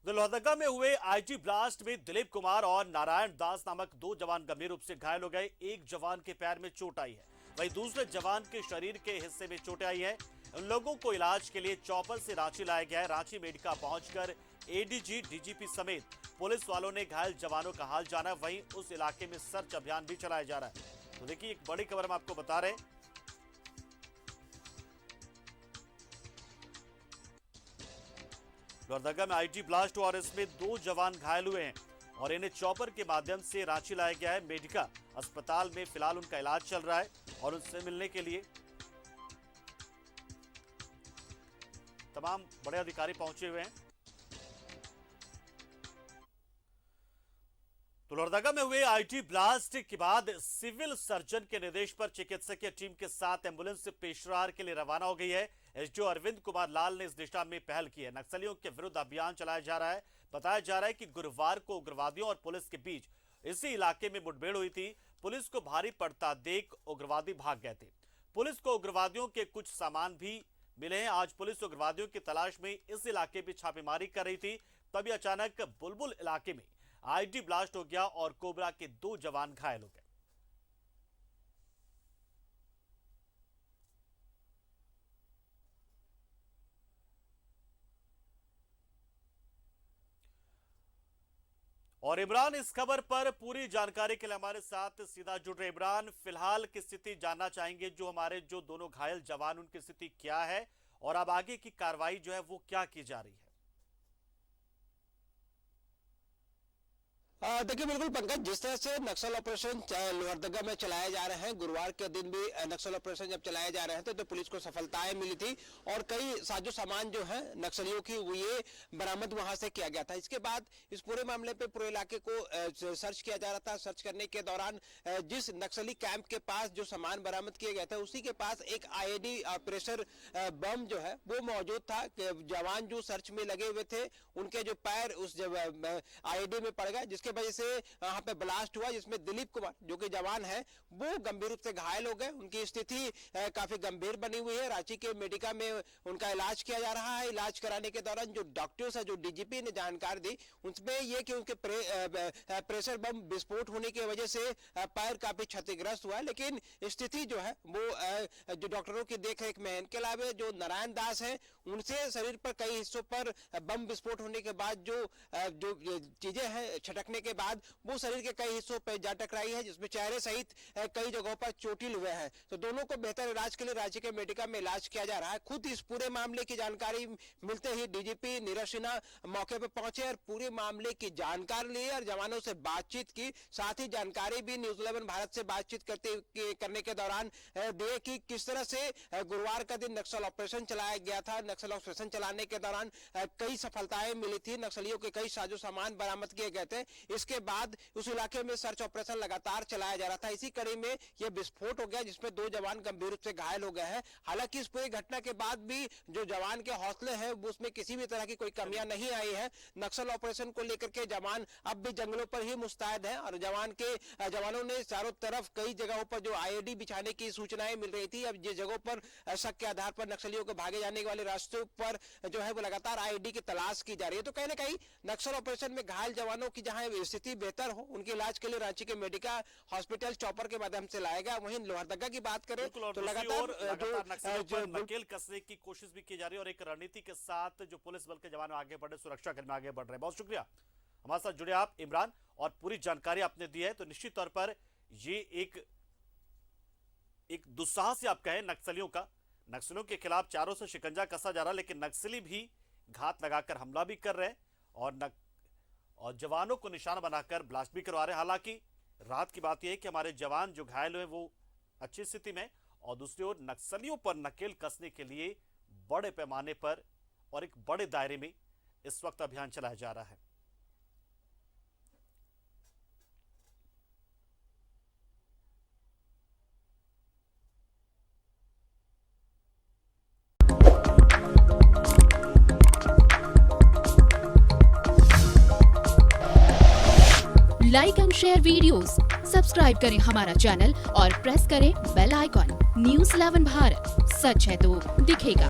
लोहरदगा में हुए IT blast में दिलीप कुमार और नारायण दास नामक दो जवान गंभीर रूप से घायल हो गए। एक जवान के पैर में चोट आई है, वहीं दूसरे जवान के शरीर के हिस्से में चोट आई है। उन लोगों को इलाज के लिए चॉपर से रांची लाया गया है। रांची मेडिका पहुंचकर एडीजी, डीजीपी समेत पुलिस वालों ने घायल जवानों का हाल जाना। वहीं उस इलाके में सर्च अभियान भी चलाया जा रहा है। तो देखिए, एक बड़ी खबर हम आपको बता रहे हैं। लोहरदगा में आईटी ब्लास्ट हुआ और इसमें दो जवान घायल हुए हैं और इन्हें चॉपर के माध्यम से रांची लाया गया है। मेडिका अस्पताल में फिलहाल उनका इलाज चल रहा है और उनसे मिलने के लिए तमाम बड़े अधिकारी पहुंचे हुए हैं। तो लोहरदगा में हुए आईटी ब्लास्ट के बाद सिविल सर्जन के निर्देश पर चिकित्सकीय टीम के साथ एम्बुलेंस पेशरार के लिए रवाना हो गई है। एसडीओ अरविंद कुमार लाल ने इस दिशा में पहल की है। नक्सलियों के विरुद्ध अभियान चलाया जा रहा है। बताया जा रहा है कि गुरुवार को उग्रवादियों और पुलिस के बीच इसी इलाके में मुठभेड़ हुई थी। पुलिस को भारी पड़ता देख उग्रवादी भाग गए थे। पुलिस को उग्रवादियों के कुछ सामान भी मिले हैं। आज पुलिस उग्रवादियों की तलाश में इस इलाके में छापेमारी कर रही थी, तभी अचानक बुलबुल इलाके में आईटी ब्लास्ट हो गया और कोबरा के दो जवान घायल हो गए। और इमरान इस खबर पर पूरी जानकारी के लिए हमारे साथ सीधा जुड़ रहे। इमरान, फिलहाल की स्थिति जानना चाहेंगे, जो हमारे दोनों घायल जवान उनकी स्थिति क्या है और अब आगे की कार्रवाई जो है वो क्या की जा रही है? देखिए, बिल्कुल पंकज, जिस तरह से नक्सल ऑपरेशन लोहरदगा में चलाए जा रहे हैं, गुरुवार के दिन भी नक्सल ऑपरेशन जब चलाए जा रहे थे तो पुलिस को सफलताएं मिली थी और कई साजो सामान जो है नक्सलियों की वो ये बरामद वहां से किया गया था। इसके बाद इस पूरे मामले पे पूरे इलाके को सर्च किया जा रहा था। सर्च करने के दौरान जिस नक्सली कैंप के पास जो सामान बरामद किया गया था उसी के पास एक आईईडी प्रेशर बम जो है वो मौजूद था। जवान जो सर्च में लगे हुए थे उनके जो पैर उस आईईडी में पड़ गए, जिसके वजह से वहां पे ब्लास्ट हुआ, जिसमें दिलीप कुमार जो कि जवान है वो गंभीर रूप से घायल हो गए। उनकी स्थिति काफी गंभीर बनी हुई है। रांची के मेडिका में उनका इलाज किया जा रहा है। इलाज कराने के दौरान जो डॉक्टर्स है, जो डीजीपी ने जानकारी दी, उसमें यह कि उनके प्रेशर बम विस्फोट होने की वजह से पैर काफी क्षतिग्रस्त हुआ है, लेकिन स्थिति जो है वो जो डॉक्टरों की देखरेख में है। इनके अलावा जो नारायण दास है उनसे शरीर पर कई हिस्सों पर बम विस्फोट होने के बाद जो चीजें हैं छटकने के बाद वो शरीर के कई हिस्सों पर जा टकराई है, जिसमें चेहरे सहित कई जगहों पर चोटिल हुए हैं। तो दोनों को बेहतर इलाज के लिए रांची के मेडिका में इलाज किया जा रहा है। खुद इस पूरे मामले की जानकारी मिलते ही डीजीपी नीरज सिन्हा मौके पर पहुंचे और पूरे मामले की जानकारी ली और जवानों से बातचीत की। साथ ही जानकारी भी न्यूज 11 भारत से बातचीत करने के दौरान दिए कि किस तरह से गुरुवार का दिन नक्सल ऑपरेशन चलाया गया था। नक्सल ऑपरेशन चलाने के दौरान कई सफलताएं मिली थी, नक्सलियों के कई साजो सामान बरामद किए गए थे। इसके बाद उस इलाके में सर्च ऑपरेशन लगातार चलाया जा रहा था। इसी कड़ी में यह विस्फोट हो गया, जिसमें दो जवान गंभीर रूप से घायल हो गए हैं। हालांकि इस पूरी घटना के बाद भी जो जवान के हौसले हैं उसमें किसी भी तरह की कोई कमियां नहीं आई है। नक्सल ऑपरेशन को लेकर के जवान अब भी जंगलों पर ही मुस्तैद हैं और जवानों ने चारों तरफ कई जगहों पर जो आईईडी बिछाने की सूचनाएं मिल रही थी, अब जिस जगहों पर शक के आधार पर नक्सलियों को भागे जाने वाले रास्तों पर जो है वो लगातार आईईडी की तलाश की जा रही है। तो कहीं ना कहीं नक्सल ऑपरेशन में घायल जवानों की जहां स्थिति बेहतर हो, उनके इलाज के लिए रांची के मेडिका हॉस्पिटल चॉपर के माध्यम से लाया गया। वहीं लोहरदगा की बात करें तो लगातार नकेल कसने की कोशिश भी की जा रही है और एक रणनीति के साथ जो पुलिस बल के जवान आगे बढ़े, सुरक्षा कर्मी आगे बढ़ रहे हैं। बहुत शुक्रिया हमारे साथ जुड़े आप इमरान, और पूरी जानकारी आपने दी है। तो निश्चित तौर पर ये एक दुस्साहस आप कहें नक्सलियों के खिलाफ चारों से शिकंजा कसा जा रहा है, लेकिन नक्सली भी घात लगाकर हमला भी कर रहे हैं और जवानों को निशाना बनाकर ब्लास्ट भी करवा रहे हैं। हालांकि राहत की बात यह है कि हमारे जवान जो घायल हुए वो अच्छी स्थिति में, और दूसरी ओर नक्सलियों पर नकेल कसने के लिए बड़े पैमाने पर और एक बड़े दायरे में इस वक्त अभियान चलाया जा रहा है। Like and share videos, subscribe करें हमारा चैनल और प्रेस करें बेल आइकॉन। न्यूज़ 11 भारत, सच है तो दिखेगा।